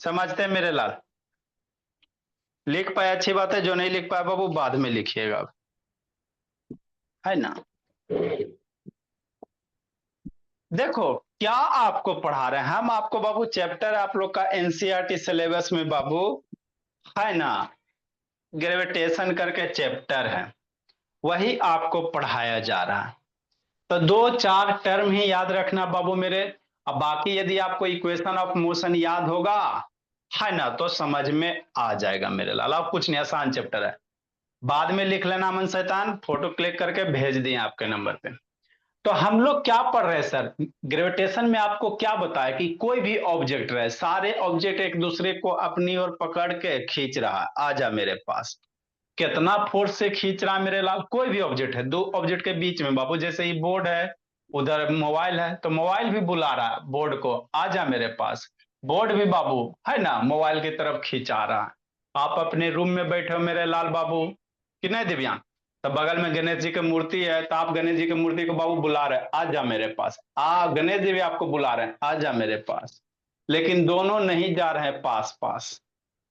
समझते हैं मेरे लाल? लिख पाए अच्छी बात है, जो नहीं लिख पाए बाबू बाद में लिखिएगा, है ना। देखो क्या आपको पढ़ा रहे हैं हम, आपको बाबू चैप्टर आप लोग का एनसीईआरटी सिलेबस में बाबू, है ना, ग्रेविटेशन करके चैप्टर है, वही आपको पढ़ाया जा रहा है। तो दो चार टर्म ही याद रखना बाबू मेरे। अब बाकी यदि आपको इक्वेशन ऑफ मोशन याद होगा, है ना, तो समझ में आ जाएगा मेरे लाल। अब कुछ नहीं, आसान चैप्टर है। बाद में लिख लेना अमन शैतान, फोटो क्लिक करके भेज दिए आपके नंबर पे। तो हम लोग क्या पढ़ रहे हैं सर, ग्रेविटेशन में आपको क्या बताया कि कोई भी ऑब्जेक्ट रहे, सारे ऑब्जेक्ट एक दूसरे को अपनी ओर पकड़ के खींच रहा है, आजा मेरे पास। कितना फोर्स से खींच रहा है मेरे लाल, कोई भी ऑब्जेक्ट है, दो ऑब्जेक्ट के बीच में बाबू, जैसे ही बोर्ड है, उधर मोबाइल है, तो मोबाइल भी बुला रहा है बोर्ड को, आजा मेरे पास। बोर्ड भी बाबू, है ना, मोबाइल की तरफ खींचा रहा है। आप अपने रूम में बैठे हो मेरे लाल बाबू, कि नहीं दिव्यांग, तो बगल में गणेश जी की मूर्ति है, तो आप गणेश जी की मूर्ति को बाबू बुला रहे हैं, आजा मेरे पास। गणेश जी भी आपको बुला रहे हैं, आजा मेरे पास। लेकिन दोनों नहीं जा रहे हैं पास पास,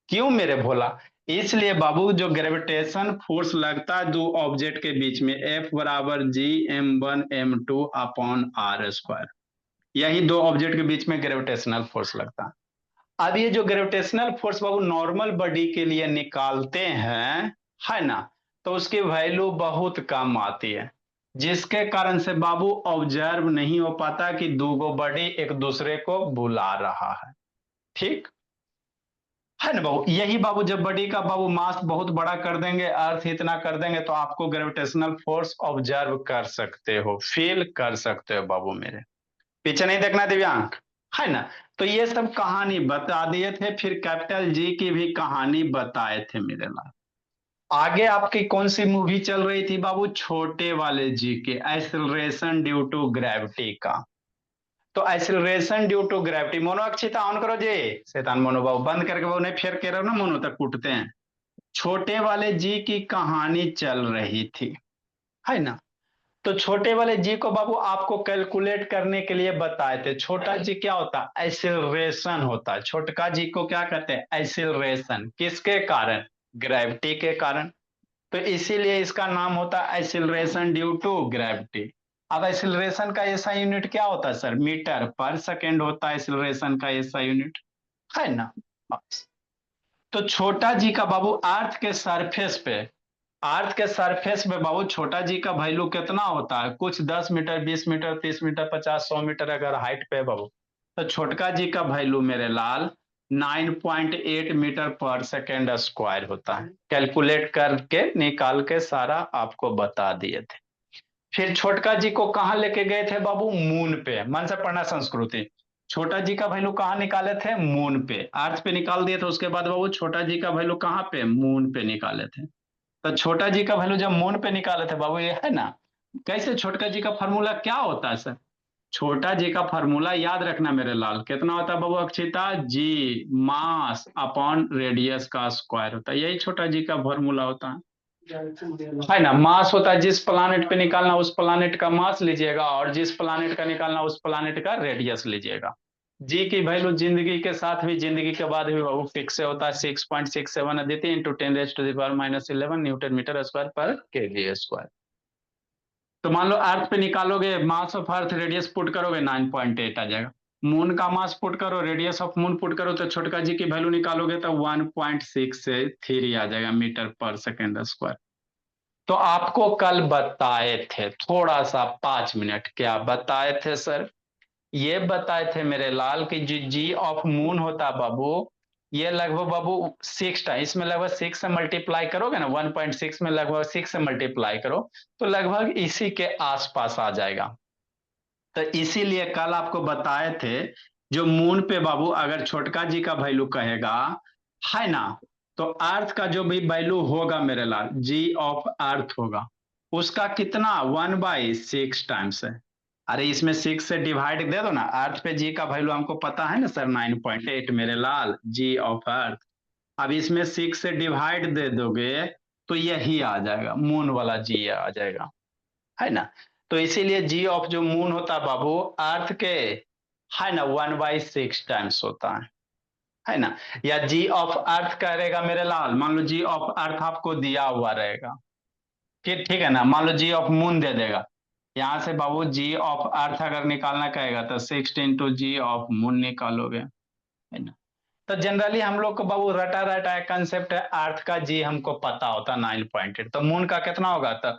क्यों मेरे भोला? इसलिए बाबू जो ग्रेविटेशन फोर्स लगता है दो ऑब्जेक्ट के बीच में, F बराबर G m1 m2 upon are square, यही दो ऑब्जेक्ट के बीच में ग्रेविटेशनल फोर्स लगता है। अब ये जो ग्रेविटेशनल फोर्स बाबू नॉर्मल बॉडी के लिए निकालते हैं, है ना, तो उसकी वैल्यू बहुत कम आती है, जिसके कारण से बाबू ऑब्जर्व नहीं हो पाता कि दो बॉडी एक दूसरे को बुला रहा है। ठीक है ना बाबू, यही बाबू जब बॉडी का बाबू मास बहुत बड़ा कर देंगे, अर्थ इतना कर देंगे, तो आपको ग्रेविटेशनल फोर्स ऑब्जर्व कर सकते हो, फील कर सकते हो बाबू मेरे। पीछे नहीं देखना दिव्यांग, है ना। तो ये सब कहानी बता दिए थे, फिर कैपिटल जी की भी कहानी बताए थे मेरे लाल। आगे आपकी कौन सी मूवी चल रही थी बाबू, छोटे वाले जी के, एक्सेलरेशन ड्यू टू ग्रेविटी का। तो एक्सिलरेशन ड्यू टू ग्रेविटी, मोनो अक्षिता ऑन करो जी। शैतान मोनो बाबू बंद करके बाबू नहीं फेर के रहो ना, मोनो तक कूटते हैं। छोटे वाले जी की कहानी चल रही थी, है ना। तो छोटे वाले जी को बाबू आपको कैलकुलेट करने के लिए बताए थे, छोटा जी क्या होता है, एक्सिलरेशन होता है। छोटका जी को क्या कहते हैं, एक्सिलरेशन, किसके कारण, ग्रेविटी के कारण। तो इसीलिए इसका नाम होता है एक्सिलरेशन ड्यू टू ग्रेविटी। अब एक्सिलरेशन का ऐसा यूनिट क्या होता है सर, मीटर पर सेकेंड होता है एक्सिलरेशन का ऐसा यूनिट, है ना। तो छोटा जी का बाबू अर्थ के सरफेस पे, अर्थ के सरफेस पे बाबू छोटा जी का वैल्यू कितना होता है, कुछ 10 मीटर, 20 मीटर, 30 मीटर, 50, 100 मीटर अगर हाइट पे बाबू, तो छोटका जी का वैल्यू मेरे लाल 9.8 मीटर पर सेकेंड स्क्वायर होता है। कैलकुलेट करके निकाल के सारा आपको बता दिए थे। फिर छोटका जी को कहां लेके गए थे बाबू, मून पे। मन से पढ़ना संस्कृति। छोटा जी का वैल्यू कहाँ निकाले थे, मून पे। अर्थ पे निकाल दिए थे, उसके बाद बाबू छोटा जी का वैल्यू कहाँ पे, मून पे निकाले थे। तो छोटा जी का वैल्यू जब मून पे निकाले थे बाबू, ये है ना, कैसे, छोटका जी का फॉर्मूला क्या होता है सर, छोटा जी का फॉर्मूला याद रखना मेरे लाल, कितना होता है बाबू अक्षिता जी, मास अपॉन रेडियस का स्क्वायर होता है, यही छोटा जी का फॉर्मूला होता है ना। मास होता है, जिस प्लानेट पे निकालना उस प्लानेट का मास लीजिएगा, और जिस प्लानेट का निकालना उस प्लानेट का रेडियस लीजिएगा। जी की वैल्यू जिंदगी के साथ भी, जिंदगी के बाद भी बाबू फिक्स से होता है, 6.67 अदिति इंटू 10⁻⁻11 न्यूटन मीटर स्क्वायर पर केवी स्क्वायर। तो मान लो अर्थ पे निकालोगे, mass of earth radius put करोगे 9.8 आ जाएगा। मून का मास पुट करो, रेडियस ऑफ मून पुट करो, तो छोटका जी की वैल्यू निकालोगे तो 1.6 से 3 आ जाएगा मीटर पर सेकेंड स्क्वायर। तो आपको कल बताए थे, थोड़ा सा 5 मिनट, क्या बताए थे सर, ये बताए थे मेरे लाल कि जो जी ऑफ मून होता बाबू, ये लगभग बाबू 6 टाइम, इसमें लगभग 6 से मल्टीप्लाई करोगे ना, 1.6 में लगभग 6 से मल्टीप्लाई करो, तो लगभग इसी के आसपास आ जाएगा। तो इसीलिए कल आपको बताए थे, जो मून पे बाबू अगर छोटका जी का वैल्यू कहेगा, है ना, तो अर्थ का जो भी वैल्यू होगा मेरे लाल, जी ऑफ अर्थ होगा, उसका कितना 1/6 टाइम्स है। अरे इसमें 6 से डिवाइड दे दो ना, अर्थ पे जी का वैल्यू हमको पता है ना सर, 9.8 मेरे लाल, जी ऑफ अर्थ। अब इसमें 6 से डिवाइड दे दोगे तो यही आ जाएगा, मून वाला जी आ जाएगा, है ना। तो इसीलिए जी ऑफ जो मून होता है बाबू, अर्थ के, है ना, 1/6 टाइम्स होता है। है ना। या जी ऑफ अर्थ करेगा मेरे लाल, मान लो जी ऑफ अर्थ आपको दिया हुआ रहेगा कि ठीक है ना, मान लो जी ऑफ मून दे देगा, यहाँ से बाबू जी ऑफ अर्थ अगर निकालना कहेगा तो 6 × जी ऑफ मून निकालोगे, है ना। तो जनरली हम लोग को बाबू रटा रटा कंसेप्ट है, अर्थ का जी हमको पता होता 9.8, तो मून का कितना होगा, तो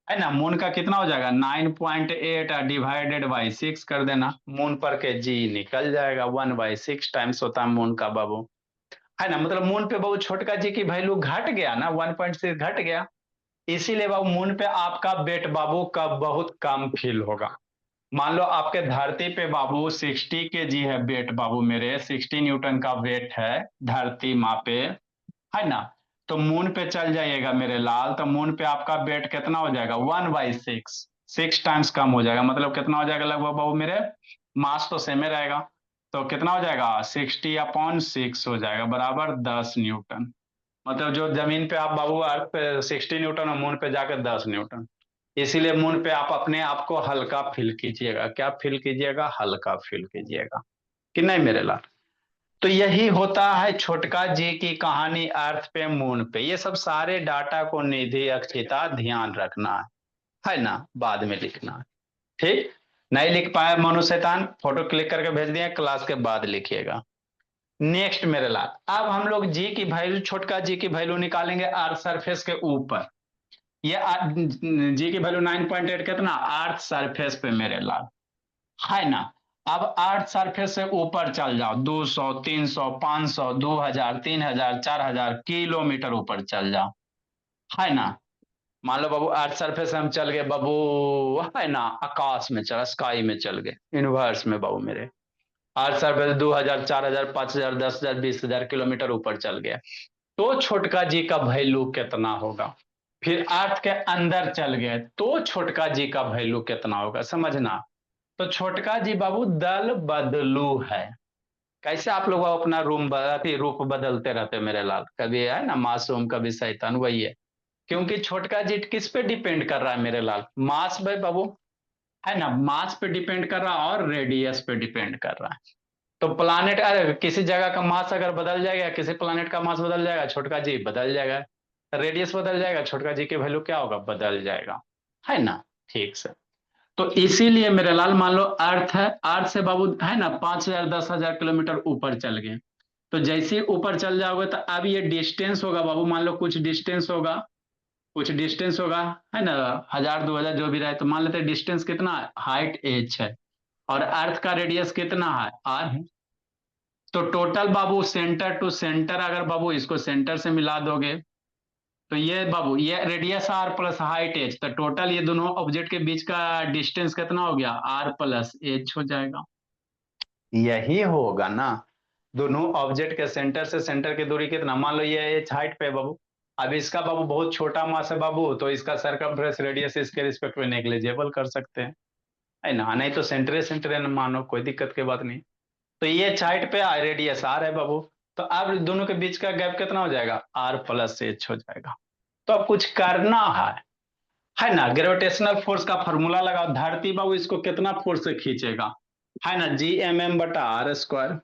है ना, मून का कितना हो जाएगा 9.8 डिवाइडेड बाई 6 कर देना, मून पर के जी निकल जाएगा, 1/6 टाइम्स होता है मून का बाबू, है ना। मतलब मून पे बाबू छोटका जी की वैल्यू घट गया ना, 1.6 घट गया, इसीलिए बाबू मून पे आपका वेट बाबू का बहुत कम फील होगा। मान लो आपके धरती पे बाबू 60 kg है वेट बाबू, मेरे 60 न्यूटन का वेट है धरती माँ पे, है ना। तो मून पे चल जाइएगा मेरे लाल, तो मून पे आपका वेट कितना हो जाएगा 1/6, 6 टाइम्स कम हो जाएगा, मतलब कितना हो जाएगा लगभग बाबू मेरे, मास तो सेम ही रहेगा, तो कितना हो जाएगा 60/6 हो जाएगा बराबर 10 न्यूटन। मतलब जो जमीन पे आप बाबू अर्थ पे 60 न्यूटन और मून पे जाकर 10 न्यूटन, इसीलिए मून पे आप अपने आप को हल्का फील कीजिएगा, क्या फील कीजिएगा, हल्का फील कीजिएगा कि नहीं मेरे लाल। तो यही होता है छोटका जी की कहानी, अर्थ पे मून पे, ये सब सारे डाटा को निधि अक्षिता ध्यान रखना है ना, बाद में लिखना है, ठीक। नहीं लिख पाए मनु शैतान, फोटो क्लिक करके भेज दिया, क्लास के बाद लिखिएगा। नेक्स्ट मेरे लाल, अब हम लोग जी की वैल्यू, छोटका जी की वैल्यू निकालेंगे अर्थ सरफेस के ऊपर, ये जी की वैल्यू 9.8 कितना अर्थ सरफेस पे मेरे लाल, है ना। अब अर्थ सरफेस से ऊपर चल जाओ, 200, 300, 500, 2000, 3000, 4000 किलोमीटर ऊपर चल जाओ, है ना। मान लो बाबू अर्थ सरफेस से हम चल गए बाबू, है ना, आकाश में चला, स्काई में चल गए, यूनिवर्स में बाबू मेरे, अर्थ सरफेस 2000, 4000, 5000, 10,000, 20,000 किलोमीटर ऊपर चल गया, तो छोटका जी का वैल्यू कितना होगा। फिर अर्थ के अंदर चल गए तो छोटका जी का वैल्यू कितना होगा, समझना। तो छोटका जी बाबू दल बदलू है। कैसे आप लोग अपना रूप बदलते रहते मेरे लाल, कभी है ना मासूम कभी शैतान, वही है। क्योंकि छोटका जी किस पे डिपेंड कर रहा है मेरे लाल, मास पे बाबू, है ना, मास पे डिपेंड कर रहा है और रेडियस पे डिपेंड कर रहा है। तो प्लानेट, अरे किसी जगह का मास अगर बदल जाएगा, किसी प्लानेट का मास बदल जाएगा, छोटका जी बदल जाएगा, रेडियस बदल जाएगा, छोटका जी की वैल्यू क्या होगा, बदल जाएगा, है ना। ठीक से, तो इसीलिए मेरे लाल मान लो अर्थ है, अर्थ से बाबू है ना 5,000, 10,000 किलोमीटर ऊपर चल गए, तो जैसे ही ऊपर चल जाओगे तो अब ये डिस्टेंस होगा बाबू, मान लो कुछ डिस्टेंस होगा, कुछ डिस्टेंस होगा, है ना, 1000, 2000 जो भी रहे, तो मान लेते हैं डिस्टेंस कितना है, हाइट एच है, और अर्थ का रेडियस कितना है, आर है। तो टोटल बाबू सेंटर टू सेंटर अगर बाबू इसको सेंटर से मिला दोगे, तो ये बाबू ये radius R plus height H, तो टोटल ये दोनों ऑब्जेक्ट के बीच का डिस्टेंस कितना हो गया, आर प्लस एच हो जाएगा। यही होगा ना, दोनों ऑब्जेक्ट के सेंटर से सेंटर की दूरी कितना, मान लो ये एच हाइट पे बाबू, अब इसका बाबू बहुत छोटा मास है बाबू, तो इसका सर्कमफ्रेंस रेडियस इसके रिस्पेक्ट में नेग्लिजिबल कर सकते हैं, है ना, नहीं तो सेंटरे सेंटरे मानो, कोई दिक्कत की बात नहीं। तो ये हाइट पे रेडियस आर है बाबू, तो अब दोनों के बीच का गैप कितना हो जाएगा, आर प्लस एच हो जाएगा। तो अब कुछ करना है ना, ग्रेविटेशनल फोर्स का फॉर्मूला लगाओ, धरती बाबू इसको कितना फोर्स से खींचेगा, है ना, Gmm/r²,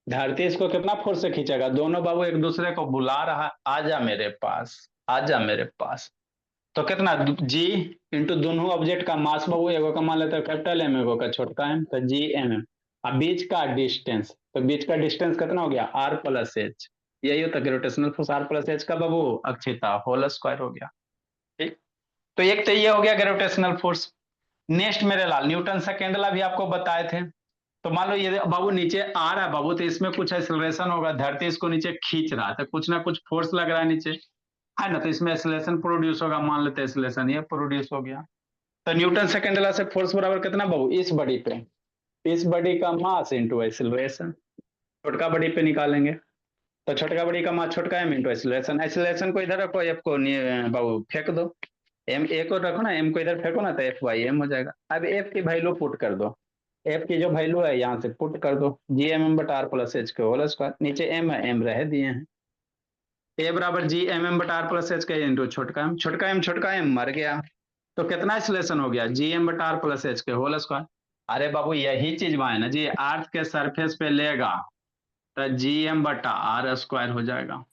धरती इसको कितना फोर्स से खींचेगा, दोनों बाबू एक दूसरे को बुला रहा है, आजा मेरे पास, आजा मेरे पास। तो कितना जी इंटू दोनों ऑब्जेक्ट का मास बाबू, एगो का मान लेते हैं कैपिटल एम, एगो का छोटका एम, तो Gmm। अब बीच का डिस्टेंस, तो बीच का डिस्टेंस कितना हो गया, आर प्लस एच, यही होता है gravitational force, R plus H का बाबू अक्षिता होल स्क्वायर हो गया, ठीक। तो एक तो ये हो गया ग्रेविटेशनल फोर्स। नेक्स्ट मेरे लाल न्यूटन सेकेंड लॉ भी आपको बताए थे, तो मान लो ये बाबू नीचे आ रहा है बाबू, तो इसमें कुछ एक्सेलरेशन होगा, धरती इसको नीचे खींच रहा है, तो कुछ ना कुछ फोर्स लग रहा है नीचे, है ना, तो इसमें एक्सेलरेशन प्रोड्यूस होगा, मान लेते हैं एक्सेलरेशन ये प्रोड्यूस हो गया। तो न्यूटन सेकेंड लॉ से फोर्स बराबर कितना बाबू, इस बॉडी पे, इस बॉडी का मास इंटू एक्सेलरेशन, छोटका बॉडी पे निकालेंगे, तो छोटका बॉडी का मास छोटका एम इंटू एक्सेलरेशन, एक्सेलरेशन को इधर रखो, एफ को बाबू फेंक दो, एम ए को रखो ना, एम को इधर फेंको ना, तो एफ वाई एम हो जाएगा। अब एफ की वैल्यू पुट कर दो, एफ की जो वैल्यू है यहाँ से पुट कर दो, Gmm/r प्लस एच के होल स्क्वायर, नीचे एम है, एम रह दिए हैं, ए बराबर Gmm/r प्लस एच के इंटू छोटका एम, छोटका एम, छोटका एम मर गया, तो कितना एक्सेलरेशन हो गया, Gm/r प्लस एच के होल स्क्वायर। अरे बाबू यही चीज वहां है ना जी, अर्थ के सरफेस पे लेगा तो जी एम बटा आर स्क्वायर हो जाएगा।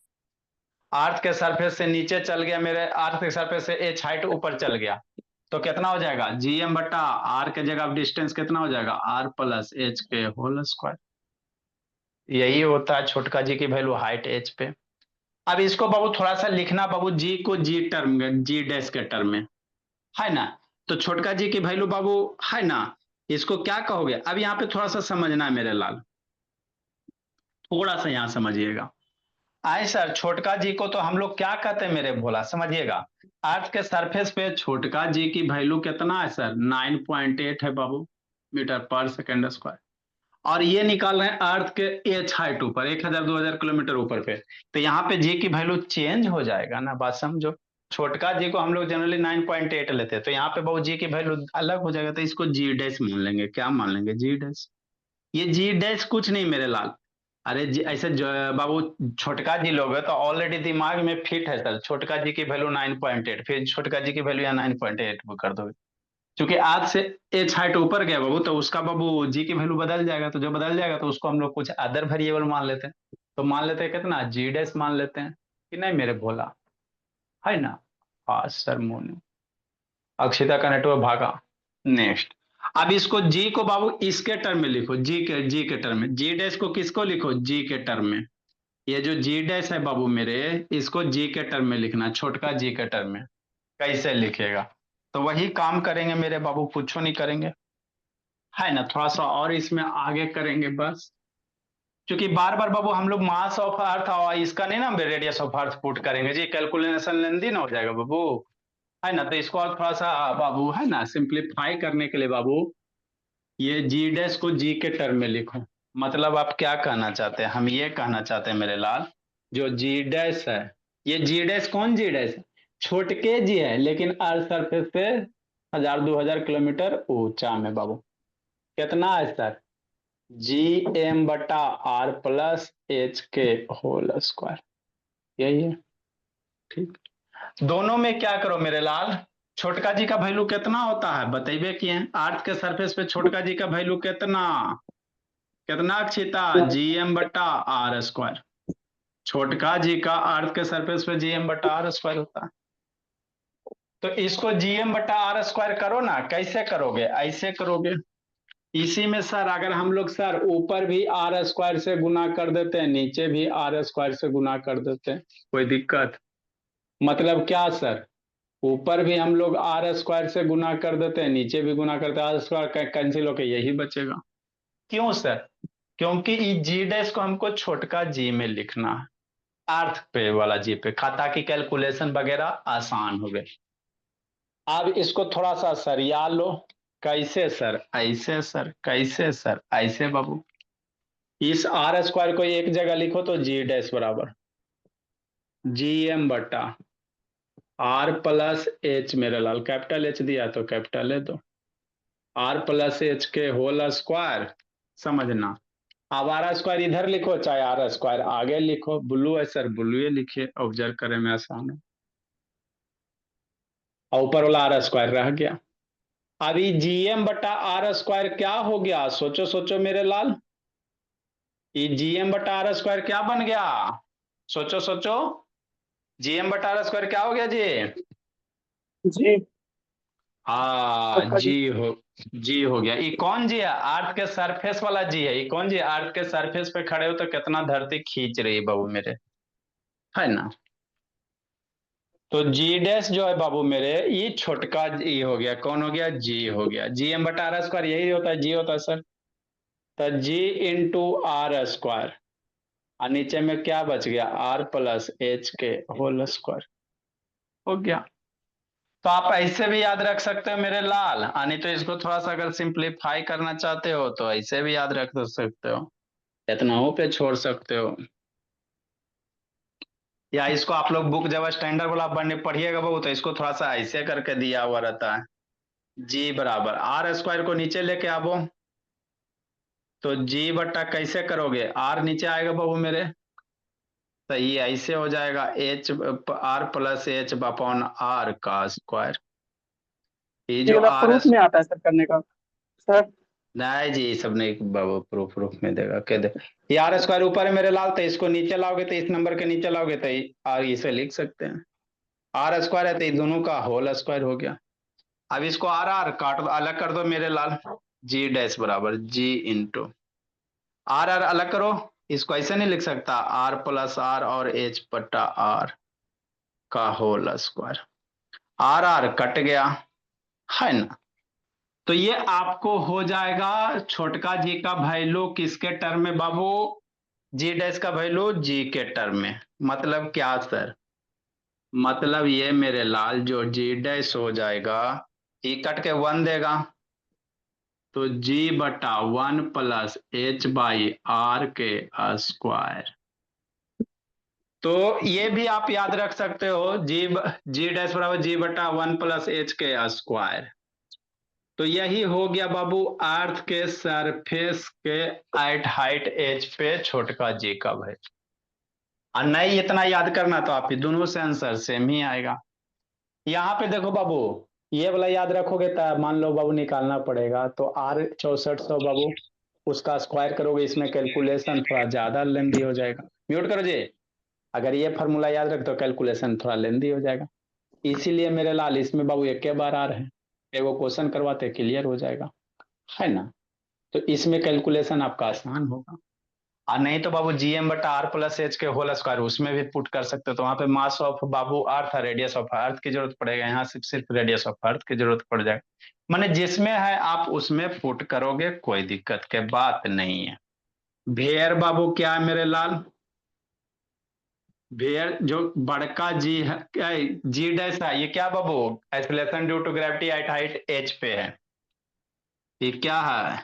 अर्थ के सरफेस से नीचे चल गया मेरे, अर्थ के सरफेस से एच हाइट ऊपर चल गया, तो कितना हो जाएगा, जी एम बटा आर के जगह डिस्टेंस कितना हो जाएगा, आर प्लस एच के होल स्क्वायर। यही होता है छोटका जी की वैल्यू हाइट एच पे। अब इसको बाबू थोड़ा सा लिखना बाबू, जी को जी टर्म में, जी डैश के टर्म में, है ना। तो छोटका जी की वैल्यू बाबू, है ना, इसको क्या कहोगे। अब यहाँ पे थोड़ा सा समझना है मेरे लाल, थोड़ा सा यहाँ समझिएगा। आए सर, छोटका जी को तो हम लोग क्या कहते हैं मेरे भोला, समझिएगा। अर्थ के सरफेस पे छोटका जी की वैल्यू कितना है सर, 9.8 है बाबू, मीटर पर सेकेंड स्क्वायर। और ये निकाल रहे हैं अर्थ के एच हाइट ऊपर, 1000-2000 किलोमीटर ऊपर पे। तो यहाँ पे जी की वैल्यू चेंज हो जाएगा ना, बात समझो। छोटका जी को हम लोग जनरली 9.8 लेते हैं, तो यहाँ पे बाबू जी की वैल्यू अलग हो जाएगा, तो इसको जी डैश मान लेंगे। क्या मान लेंगे, जी डैश। ये जी डैश कुछ नहीं मेरे लाल, अरे जी ऐसे बाबू, छोटका जी लोग तो ऑलरेडी दिमाग में फिट है सर, छोटका जी की वैल्यू 9.8, फिर छोटका जी की वैल्यू यहाँ 9.8 कर दोगे। क्योंकि आज से एच हाइट ऊपर गया बाबू, तो उसका बाबू जी की वैल्यू बदल जाएगा, तो जो बदल जाएगा तो उसको हम लोग कुछ अदर वेरिएबल मान लेते हैं। तो मान लेते हैं कितना, जी डैश मान लेते हैं कि नहीं मेरे भोला, है ना। हाँ सर मोनू, अक्षिता का नेटवर्क भागा। नेक्स्ट, अब इसको जी को बाबू इसके टर्म में लिखो, जी के टर्म में, जी डैश को किसको लिखो, जी के टर्म में। ये जो जी डैश है बाबू मेरे, इसको जी के टर्म में लिखना, छोटका जी के टर्म में। कैसे लिखेगा, तो वही काम करेंगे मेरे बाबू, कुछ नहीं करेंगे, है ना। थोड़ा सा और इसमें आगे करेंगे बस, क्योंकि बार बार बाबू हम लोग मास ऑफ अर्थ और इसका नहीं ना रेडियस ऑफ अर्थ पुट करेंगे जी, कैलकुलेशन लेंदी ना हो जाएगा बाबू, है ना। तो इसको और थोड़ा सा बाबू, है ना, सिंप्लीफाई करने के लिए बाबू, ये जी डैश को जी के टर्म में लिखो। मतलब आप क्या कहना चाहते हैं, हम ये कहना चाहते हैं मेरे लाल, जो जी डैश है, ये जी डैश कौन जी डैश है, छोटके जी है, लेकिन अर्थ सरफेस से 1000-2000 किलोमीटर ऊंचा में बाबू। कितना है सर, जी एम बटा आर प्लस एच के होल स्क्वायर, यही है। ठीक, दोनों में क्या करो मेरे लाल, छोटका जी का वैल्यू कितना होता है बतेबे किए, अर्थ के सरफेस पे छोटका जी का वैल्यू कितना, कितना अक्षिता, जी एम बटा आर स्क्वायर। छोटका जी का अर्थ के सरफेस पे जी एम बटा आर स्क्वायर होता है। तो इसको जी एम बटा आर स्क्वायर करो ना, कैसे करोगे, ऐसे करोगे। इसी में सर अगर हम लोग सर ऊपर भी आर स्क्वायर से गुना कर देते हैं, नीचे भी आर स्क्वायर से गुना कर देते हैं, कोई दिक्कत, मतलब क्या सर, ऊपर भी हम लोग आर स्क्वायर से गुना कर देते हैं, नीचे भी गुना करते हैं, आर स्क्वायर कैंसिल होकर यही बचेगा। क्यों सर, क्योंकि जी डैश को हमको छोटका जी में लिखना है, अर्थ पे वाला जी पे, खाता की कैलकुलेशन वगैरह आसान हो गए। अब इसको थोड़ा सा सरिया लो, कैसे सर, ऐसे सर, कैसे सर, ऐसे बाबू। इस आर स्क्वायर को एक जगह लिखो तो जी डैश बराबर जी एम बटा आर प्लस एच, मेरे लाल कैपिटल एच दिया तो कैपिटल है, तो आर प्लस एच के होल स्क्वायर, समझना। अब आर स्क्वायर इधर लिखो चाहे आर स्क्वायर आगे लिखो, ब्लू है सर ब्लू लिखिए, ऑब्जर्व करे में आसान है। और ऊपर वाला आर स्क्वायर रह गया। अभी जीएम बटा आर स्क्वायर क्या हो गया, सोचो सोचो मेरे लाल, ये जीएम बटा आर स्क्वायर क्या बन गया, सोचो सोचो, जीएम बटा आर स्क्वायर क्या हो गया जी, जी हाँ छोटका जी। जी हो गया। ये कौन जी है, अर्थ के सरफेस वाला जी है, ये कौन जी, अर्थ के सरफेस पे खड़े हो तो कितना धरती खींच रही है बाबू मेरे, है ना। तो जी डैश जो है बाबू मेरे, ये छोटका जी हो गया, कौन हो गया, जी हो गया, जी एम बटा आर स्क्वायर यही होता है, जी होता है सर। तो जी इंटू आर स्क्वायर, और नीचे में क्या बच गया, आर प्लस एच के होल स्क्वायर हो गया। तो आप ऐसे भी याद रख सकते हो मेरे लाल, नहीं तो इसको थोड़ा सा अगर सिंप्लीफाई करना चाहते हो तो ऐसे भी याद रख सकते हो, इतना हो पे छोड़ सकते हो। या इसको आप लोग बुक जब स्टैंडर्ड वाला बनने पढ़िएगा बहु, तो इसको थोड़ा सा ऐसे करके दिया हुआ रहता है, जी बराबर आर स्क्वायर को नीचे लेके आवो, तो जी बट्टा कैसे करोगे, आर नीचे आएगा बाबू मेरे, तो ये ऐसे हो जाएगा H, R plus H upon R का स्क्वायर। ये ये जो वाला आर, प्रूफ नहीं आता है सर करने का सर। नहीं जी, ये सब नहीं बाबू, प्रूफ प्रूफ में देगा क्या दे। ये आर स्क्वायर ऊपर है मेरे लाल, तो इसको नीचे लाओगे तो इस नंबर के नीचे लाओगे तो आर इसे लिख सकते हैं। आर स्क्वायर है तो ये दोनों का होल स्क्वायर हो गया। अब इसको आर आर काट दो, अलग कर दो मेरे लाल। जी डैश बराबर जी इंटू आर आर अलग करो। इसको ऐसे नहीं लिख सकता, आर प्लस आर और एच बटा आर का whole square. R R cut गया, है ना। तो ये आपको हो जाएगा छोटका जी का वैल्यू किसके टर्म में बाबू, जी डैश का वैल्यू जी के टर्म में। मतलब क्या सर, मतलब ये मेरे लाल जो जी डैश हो जाएगा, ई कट के वन देगा, तो जी बटा one plus H by R के स्क्वायर। तो ये भी आप याद रख सकते हो, जी डैश बराबर जी बटा वन प्लस एच के स्क्वायर। तो यही हो गया बाबू अर्थ के सरफेस के एट हाइट एच पे छोटका जी का वैल्यू। और नहीं इतना याद करना तो आप ही दोनों से आंसर सेम ही आएगा। यहाँ पे देखो बाबू, ये वाला याद रखोगे तो मान लो बाबू निकालना पड़ेगा, तो आर 6400 बाबू उसका स्क्वायर करोगे, इसमें कैलकुलेशन थोड़ा ज्यादा लेंदी हो जाएगा। म्यूट करो जी। अगर ये फॉर्मूला याद रख तो कैलकुलेशन थोड़ा लेंदी हो जाएगा। इसीलिए मेरे लाल इसमें बाबू एक के बार आ रहे हैं, एगो क्वेश्चन करवाते क्लियर हो जाएगा, है ना। तो इसमें कैलकुलेशन आपका आसान होगा। और नहीं तो बाबू जीएम बटा आर प्लस एच के होल स्क्वायर उसमें भी पुट कर सकते हो, तो वहां पे मास ऑफ बाबू अर्थ है, रेडियस ऑफ अर्थ की जरूरत पड़ेगा, यहाँ से सिर्फ रेडियस ऑफ अर्थ की जरूरत पड़ जाएगा। माने जिसमें है आप उसमें पुट करोगे, कोई दिक्कत के बात नहीं है। भेयर बाबू क्या है मेरे लाल, भेयर जो बड़का जी है, जी डैश है, ये क्या बाबू, acceleration due to gravity at height H पे है। ये क्या है,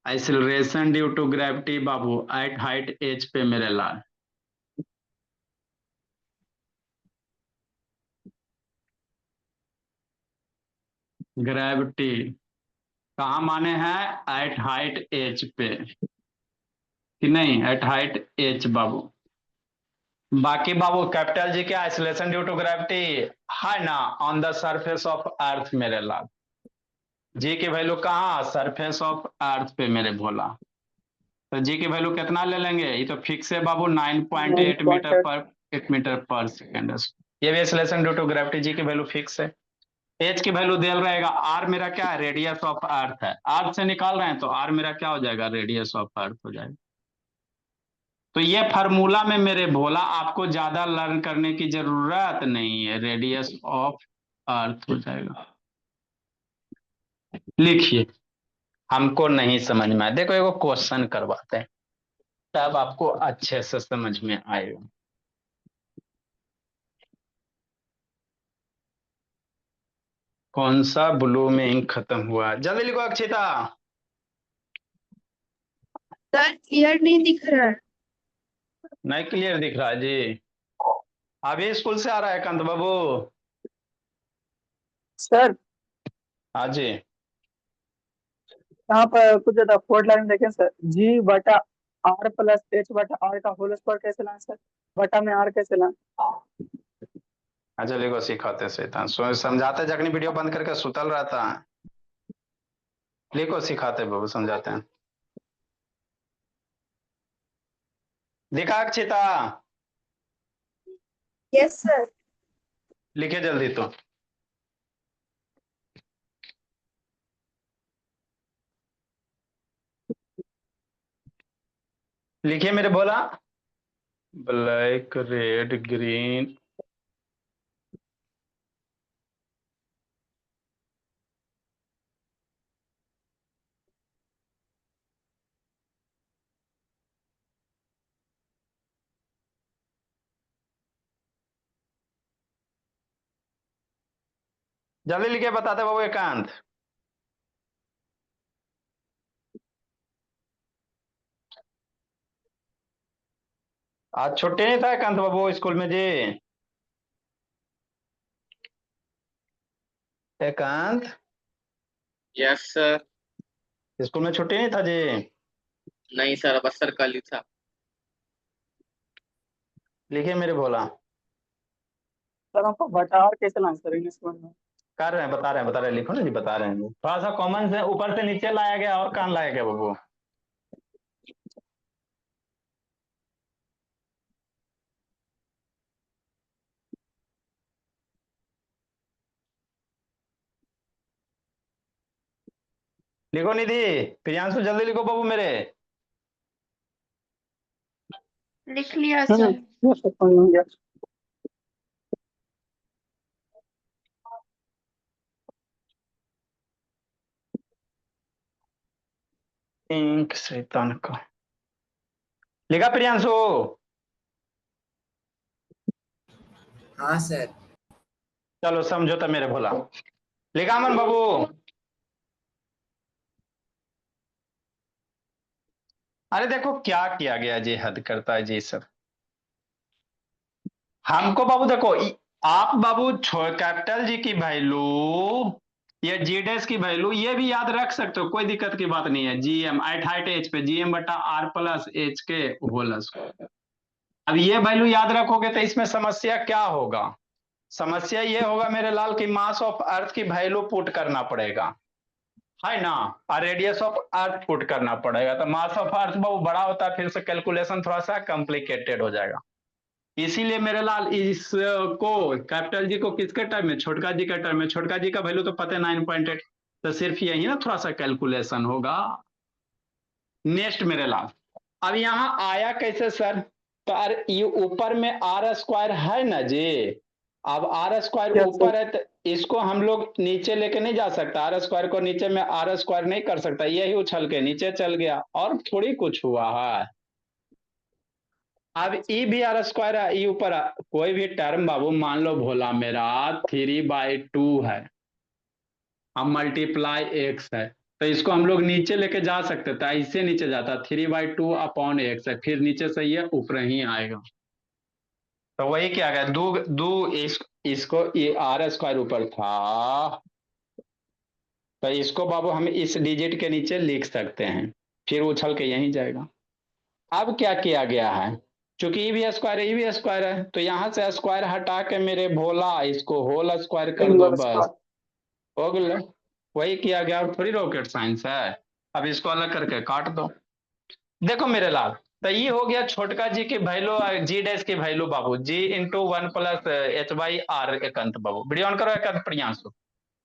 एक्सीलरेशन ड्यू टू ग्रेविटी बाबू एट हाइट एच पे मेरे लाल। ग्रेविटी कहाँ माने हैं, एट हाइट एच पे, कि नहीं एट हाइट एच बाबू। बाकी बाबू कैपिटल जी क्या, आइसोलेशन ड्यू टू ग्रेविटी, है ना, ऑन द सरफेस ऑफ अर्थ मेरे लाल। जी की वैल्यू कहाँ, सरफेस ऑफ अर्थ पे मेरे भोला। तो जी की वैल्यू कितना ले लेंगे, ये तो फिक्स है बाबू 9.8 मीटर पर 1 मीटर पर सेकेंड। ये भी isolation due to gravity, g की वैल्यू फिक्स है। एच की वैल्यू दिया रहेगा, आर मेरा क्या है, रेडियस ऑफ अर्थ है, अर्थ से निकाल रहे हैं तो आर मेरा क्या हो जाएगा, रेडियस ऑफ अर्थ हो जाएगा। तो ये फार्मूला में मेरे भोला आपको ज्यादा लर्न करने की जरूरत नहीं है, रेडियस ऑफ अर्थ हो जाएगा। लिखिए, हमको नहीं समझ में आया, देखो एगो क्वेश्चन करवाते हैं, तब आपको अच्छे से समझ में आएगा। कौन सा ब्लू में इंक खत्म हुआ, जल्दी लिखो अक्षिता। सर क्लियर नहीं दिख रहा है। नहीं क्लियर दिख रहा है जी, अभी स्कूल से आ रहा है कांत बाबू। सर हाँ जी। यहाँ पर कुछ ज्यादा फोर्थ लाइन देखें सर, जी बटा आर प्लस एच बटा आर का होल स्क्वायर कैसे लाएं सर, बटा में आर कैसे लाएं। अच्छा लिखो, सिखाते शैतान समझाते जखनी वीडियो बंद करके सुतल रहता है। लिखो सिखाते बाबू, समझाते हैं। दिखा अक्षिता, यस सर। लिखे जल्दी तो। लिखिए मेरे बोला, ब्लैक रेड ग्रीन। जल्दी लिखे, बताते बाबू एकांत। आज छुट्टी नहीं था एकांत बाबू स्कूल में जी, एकांत यस सर। स्कूल में छुट्टी नहीं था जी। नहीं सर, बस सर कल ही था। लिखिए मेरे बोला, सर हमको बटा आर कैसे लाएं सर इंग्लिश में। कर रहे हैं, बता रहे हैं, लिखो ना जी, बता रहे हैं। थोड़ा सा कॉमन से ऊपर से नीचे लाया गया, और कहाँ लाया गया बाबू? लिखो निधि, प्रियांशु जल्दी लिखो बाबू मेरे। लिख लिया सर। yes, sir, समझ गया। इंक शैतान का लिखा प्रियांशु? हाँ सर। चलो समझो तो मेरे भोला। लिखा अमन बाबू? अरे देखो क्या किया गया जी, हद करता है जी सब। हमको बाबू देखो, आप बाबू कैपिटल जी की वैल्यू, ये जी डैश की वैल्यू ये भी याद रख सकते हो, कोई दिक्कत की बात नहीं है। जीएम एट हाइट एच पे जीएम बटा आर प्लस एच के होल स्क्वायर। अब ये वैल्यू याद रखोगे तो इसमें समस्या क्या होगा? समस्या ये होगा मेरे लाल की मास ऑफ अर्थ की वैल्यू पुट करना पड़ेगा, है ना, और रेडियस ऑफ अर्थ पुट करना पड़ेगा। तो मास ऑफ अर्थ बहुत बड़ा होता है, फिर से कैलकुलेशन थोड़ा सा कॉम्प्लिकेटेड हो जाएगा। इसीलिए मेरे लाल इसको कैपिटल जी को किसके टर्म में? छोटका जी के टर्म में। छोटका जी का वैल्यू तो पता है 9.8, तो सिर्फ यही ना थोड़ा सा कैलकुलेशन होगा। नेक्स्ट मेरे लाल, अब यहाँ आया कैसे सर? तो अरे ये ऊपर में आर स्क्वायर है ना जी, अब आर स्क्वायर Yes, ऊपर है तो इसको हम लोग नीचे लेके नहीं जा सकता। आर स्क्वायर को नीचे में आर स्क्वायर नहीं कर सकता, यही उछल के नीचे चल गया, और थोड़ी कुछ हुआ है। अब ई भी आर स्क्वायर है, ई ऊपर कोई भी टर्म बाबू मान लो भोला मेरा 3/2 है, अब मल्टीप्लाई एक्स है, तो इसको हम लोग नीचे लेके जा सकते थे, इससे नीचे जाता 3/2 अपॉन एक्स है, फिर नीचे से ये ऊपर ही आएगा। तो वही क्या गया, इसको ये आर स्क्वायर ऊपर था, तो इसको बाबू हम इस डिजिट के नीचे लिख सकते हैं, फिर उछल के यहीं जाएगा। अब क्या किया गया है, चूंकि ई भी स्क्वायर है, तो यहां से स्क्वायर हटा के मेरे भोला इसको होल स्क्वायर कर दो, single बस square. हो गया। वही किया गया, और थोड़ी रॉकेट साइंस है। अब इसको अलग करके काट दो। देखो मेरे लाल, तो ये हो गया छोटका जी की वैल्यू, जी डैश की वैल्यू बाबू, G into 1 plus H by R एकांत बाबू। वीडियो ऑन करो एकांत प्रियांशु।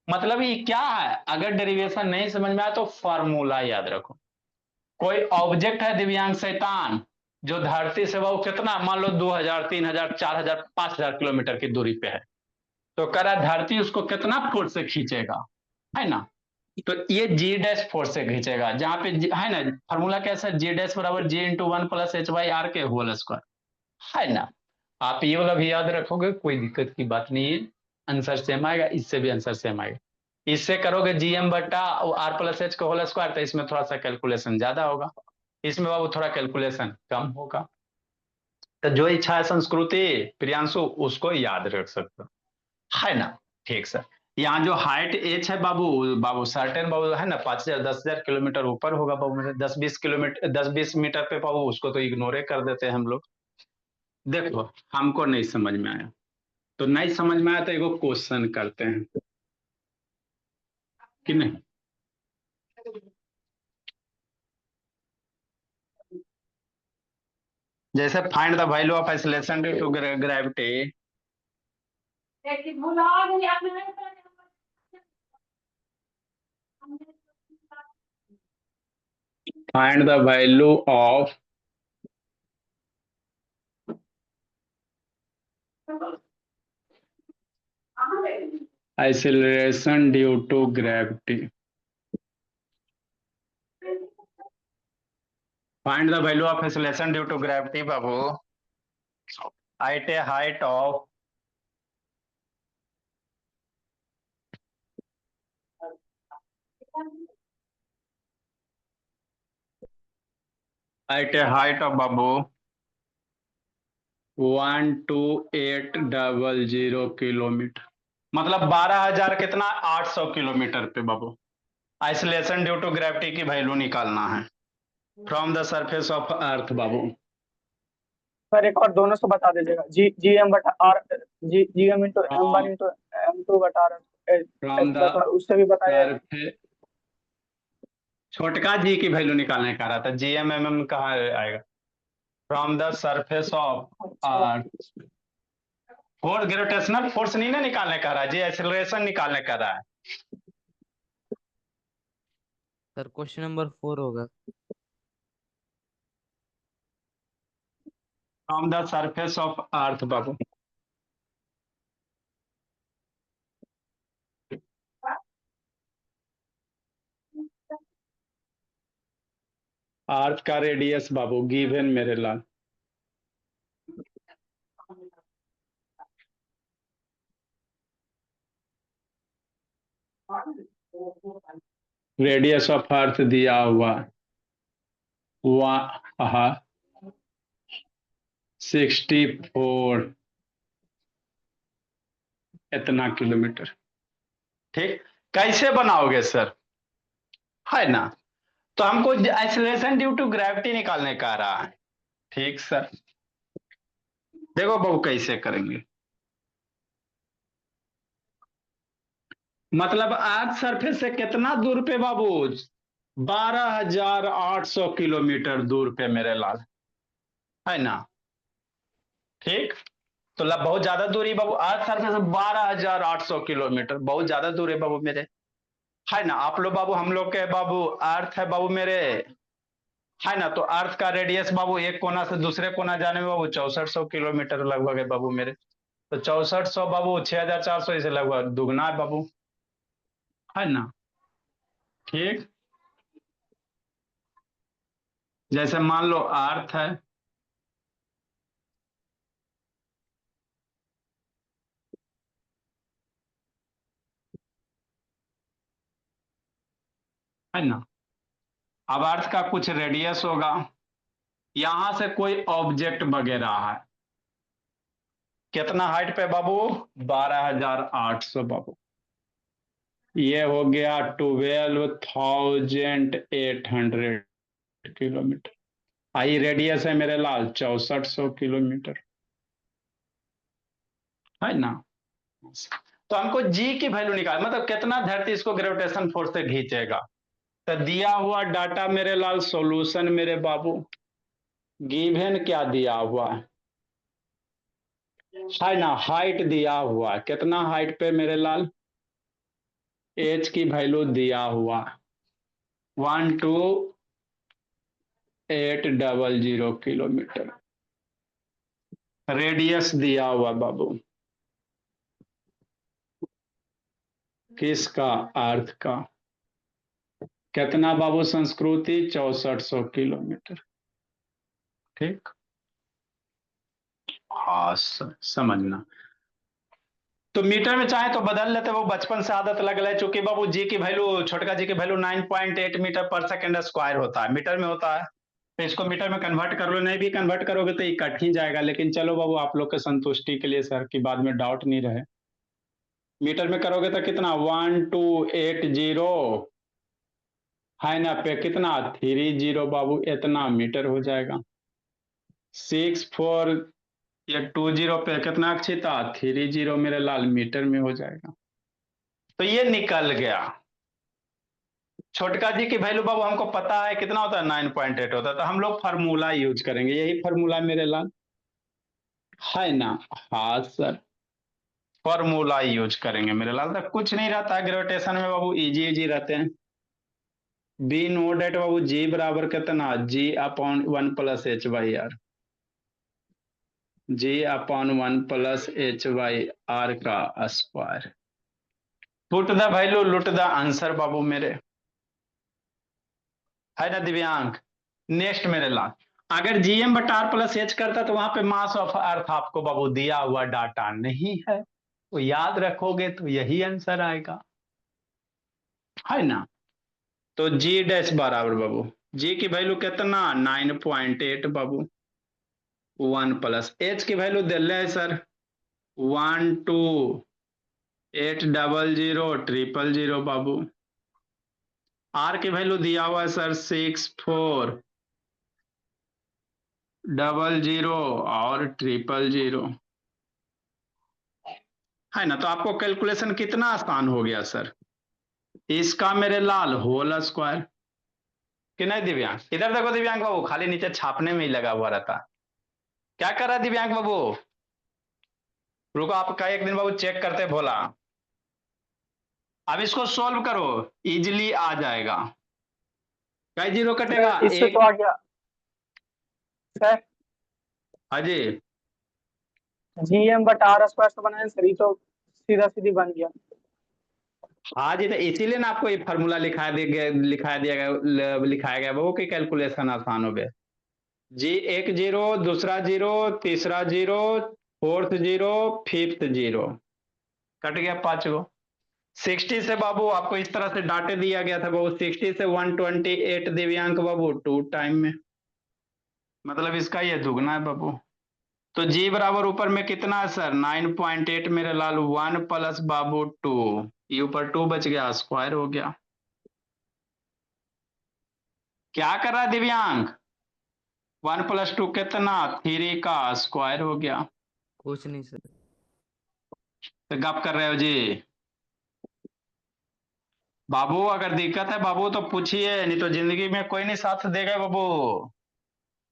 मतलब ये क्या है, अगर डेरिवेशन नहीं समझ में आया तो फॉर्मूला याद रखो। कोई ऑब्जेक्ट है दिव्यांग शैतान, जो धरती से वो कितना मान लो 2000 3000 4000 5000 किलोमीटर की दूरी पे है, तो करा धरती उसको कितना फोर्स से खींचेगा, है ना? तो ये जी डैश फोर्स से खींचेगा, जहां पे है ना फॉर्मूला कैसा, जी डैश बराबर g into 1 plus H by R के होल स्क्वायर, है ना? आप ये वाला भी याद रखोगे, कोई दिक्कत की बात नहीं है, आंसर सेम आएगा, इससे भी आंसर सेम आएगा। इससे करोगे जीएम बटा आर प्लस एच का होल स्क्वायर, तो इसमें थोड़ा सा कैलकुलेशन ज्यादा होगा, इसमें बाबू थोड़ा कैलकुलेशन कम होगा। तो जो इच्छा है संस्कृति प्रियांशु उसको याद रख सकते हो, है ना? ठीक सर। यहाँ जो हाइट एच है बाबू, सर्टेन बाबू है ना 5000 10,000 किलोमीटर ऊपर होगा बाबू मेरे, 10-20 मीटर पे बाबू, उसको तो इग्नोर कर देते हैं हम लोग। देखो हमको नहीं समझ में आया, तो नहीं समझ में आया तो एगो क्वेश्चन करते हैं कि नहीं। जैसे find the value of acceleration due to gravity, find the value of acceleration due to gravity. Find the value of acceleration due to gravity, बाबू, at a height of बाबू 12800 किलोमीटर, मतलब 12,000 कितना 800 किलोमीटर पे बाबू आइसोलेशन ड्यू टू ग्रेविटी की value निकालना है from the surface of earth बाबू। सर एक और दोनों से बता दीजिएगा, जी जी एम बटा आर, जी G M into M1 into M2 बटा आर। फ्रॉम द उससे भी बताया। सरफेस, छोटका जी की वैल्यू निकालने का रहा था, GMM कहाँ आएगा, फ्रॉम द सरफेस ऑफ अच्छा अर्थ। फोर्स, ग्रेविटेशनल फोर्स नहीं ना निकालने का रहा है जी, एक्सेलरेशन निकालने का रहा है। सर क्वेश्चन नंबर 4 होगा। From the surface of earth बाबू। अर्थ का रेडियस बाबू गिवन मेरे लाल, रेडियस ऑफ अर्थ दिया हुआ वहाँ 64 इतना किलोमीटर। ठीक, कैसे बनाओगे सर, है ना। तो हमको एक्सेलरेशन ड्यू टू ग्रेविटी निकालने का रहा है। ठीक सर, देखो बाबू कैसे करेंगे। मतलब अर्थ सरफेस से कितना दूर पे बाबू, 12,800 किलोमीटर दूर पे मेरे लाल, है ना। ठीक, तो बहुत ज्यादा दूरी बाबू, अर्थ सरफेस से 12,800 किलोमीटर, बहुत ज्यादा दूर है बाबू मेरे, है ना। आप लोग बाबू, हम लोग के बाबू अर्थ है बाबू मेरे, है ना। तो अर्थ का रेडियस बाबू एक कोना से दूसरे कोना जाने में बाबू 6400 किलोमीटर लगभग है बाबू मेरे। तो 6400 बाबू 6400 इसे लगभग दुगना है बाबू, है ना। ठीक, जैसे मान लो अर्थ है ना। अब अर्थ का कुछ रेडियस होगा, यहां से कोई ऑब्जेक्ट वगैरह है, कितना हाइट पे बाबू, 12,800 बाबू, ये हो गया 12,800 किलोमीटर। आई रेडियस है मेरे लाल 6400 किलोमीटर, है ना। तो हमको जी की वैल्यू निकाल, मतलब कितना धरती इसको ग्रेविटेशन फोर्स से खींचेगा। तो दिया हुआ डाटा मेरे लाल, सॉल्यूशन मेरे बाबू, गिवन क्या दिया हुआ है ना, हाइट दिया हुआ, कितना हाइट पे मेरे लाल, एच की वैल्यू दिया हुआ 12,800 किलोमीटर, रेडियस दिया हुआ बाबू किसका, अर्थ का, कितना बाबू संस्कृति 6400 किलोमीटर। ठीक, हाँ समझना। तो मीटर में चाहे तो बदल लेते, वो बचपन से आदत लग रहा है, चूंकि बाबू जी की वैल्यू, छोटका जी की वैल्यू 9.8 मीटर पर सेकेंड स्क्वायर होता है, मीटर में होता है। तो इसको मीटर में कन्वर्ट कर लो, नहीं भी कन्वर्ट करोगे तो ये कट ही जाएगा, लेकिन चलो बाबू आप लोग के संतुष्टि के लिए सर की बाद में डाउट नहीं रहे, मीटर में करोगे तो कितना 1280 है ना, पे कितना 30 बाबू, इतना मीटर हो जाएगा। 64 या 20 पे कितना अक्षिता 30 मेरे लाल मीटर में हो जाएगा। तो ये निकल गया। छोटका जी की वैल्यू बाबू हमको पता है कितना होता है, 9.8 होता है, तो हम लोग फार्मूला यूज करेंगे, यही फार्मूला मेरे लाल, है ना। हाँ सर, फार्मूला यूज करेंगे मेरे लाल, तो कुछ नहीं रहता है ग्रेविटेशन में बाबू, इजी इजी रहते हैं। बी नोट एट बाबू, जी बराबर कितना, g upon 1 plus H by R, g upon 1 plus H by R का स्क्वायर। पुट द वैल्यू लुट द आंसर बाबू मेरे, है ना दिव्यांग। नेक्स्ट मेरे लाल, अगर जीएम बटा आर प्लस एच करता तो वहां पे मास ऑफ अर्थ आपको बाबू दिया हुआ डाटा नहीं है, तो याद रखोगे तो यही आंसर आएगा, है ना। तो जी डैश बराबर बाबू, जी की वैल्यू कितना 9.8 बाबू, 1 प्लस एच की वैल्यू दे रहे हैं सर 12,800 बाबू, आर की वैल्यू दिया हुआ है सर 6400 और 000। है ना, तो आपको कैलकुलेशन कितना आसान हो गया सर। इसका मेरे लाल होल स्क्वायर कि नहीं दिव्यांग? इधर देखो दिव्यांग बाबू, खाली नीचे छापने में ही लगा हुआ रहता। क्या कर रहा है दिव्यांग बाबू? रुको, आपका एक दिन बाबू चेक करते भोला। अब इसको सॉल्व करो, इजिली आ जाएगा। क्या जीरो कटेगा? सर इससे एक। तो आ गया सर। हाँ जी। GM बटा R स्क्वायर से बनाए सर, ये तो सीधा सीधी बन गया। हाँ जी, तो इसीलिए ना आपको ये फार्मूला लिखाया गया वो कि कैलकुलेशन आसान हो गया। जी, एक जीरो, दूसरा जीरो, तीसरा zero, fourth zero, fifth zero, cut गया 5 गो। 60 से बाबू आपको इस तरह से डाटे दिया गया था बाबू, 60 से 128 दिव्यांक बाबू 2 टाइम में, मतलब इसका ये दुगना है बाबू। तो जी बराबर ऊपर में कितना है सर? 9.8 मेरे लाल, 1 प्लस बाबू 2, ये ऊपर 2 बच गया, स्क्वायर हो गया। क्या कर रहा है दिव्यांग? 1 प्लस 2 कितना? 3 का स्क्वायर हो गया। कुछ नहीं सर। तो गप कर रहे हो जी बाबू? अगर दिक्कत है बाबू तो पूछिए, नहीं तो जिंदगी में कोई नहीं साथ देगा बाबू।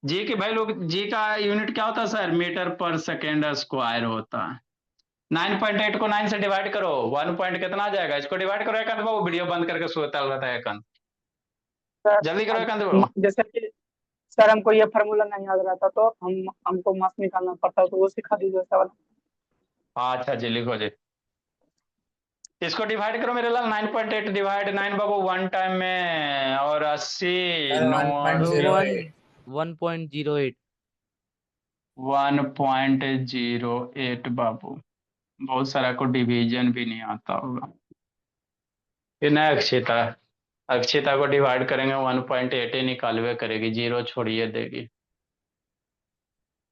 जी की भाई लोग, जी का यूनिट क्या होता है सर? मीटर पर सेकेंड स्क्वायर होता है। 9.8 को 9 से डिवाइड करो, 1 पॉइंट कितना आ जाएगा? इसको डिवाइड करो एकांत बाबू, वीडियो बंद करके सोता रहता है एकांत। सर जल्दी करो एकांत बाबू। जैसे कि सर हमको ये फार्मूला नहीं याद रहता तो हमको मास निकालना पड़ता है, तो वो सिखा दीजिए सर। अच्छा जी, लिखो जी। इसको डिवाइड करो मेरे लाल, 9.8 डिवाइड 9 बाबू 1 टाइम में, और 80 सर नौ सर 1.08। 1.08। 1.08 बाबू। बहुत सारा को डिवीजन भी नहीं आता होगा। ये ना अक्षिता, अक्षिता को डिवाइड करेंगे 1.8 ही निकालवे करेगी, जीरो छोड़िए देगी,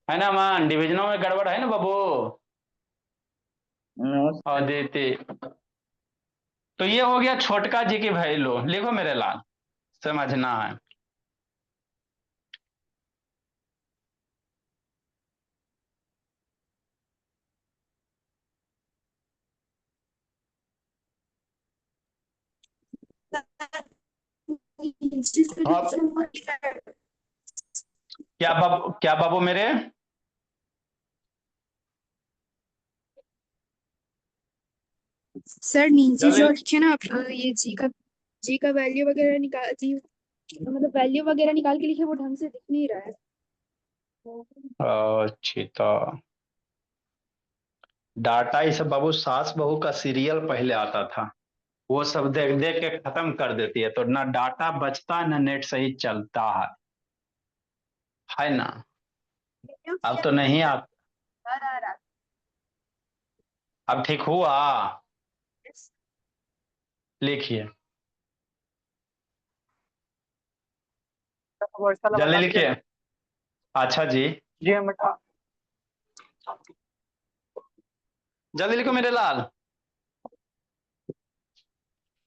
है ना मान? डिविजनों में गड़बड़ है ना बाबू? अदिति, तो ये हो गया छोटका जी की वैल्यू, लिखो मेरे लाल, समझना है। अब क्या बाबू मेरे? सर नीचे जल्दी। जो है ना ये जी का वैल्यू वगैरह निकाल जी, मतलब वैल्यू वगैरह निकाल के लिखे, वो ढंग से दिख नहीं रहा है। अच्छा, डाटा इस बाबू सास बहू का सीरियल पहले आता था, वो सब देख देख के खत्म कर देती है, तो ना डाटा बचता ना नेट सही चलता है ना? अब तो नहीं आता। अब ठीक हुआ? लिखिए, वो ऐसा जल्दी बता दीजिए। लिखिए। अच्छा जी, GM बटा जल्दी लिखो मेरे लाल,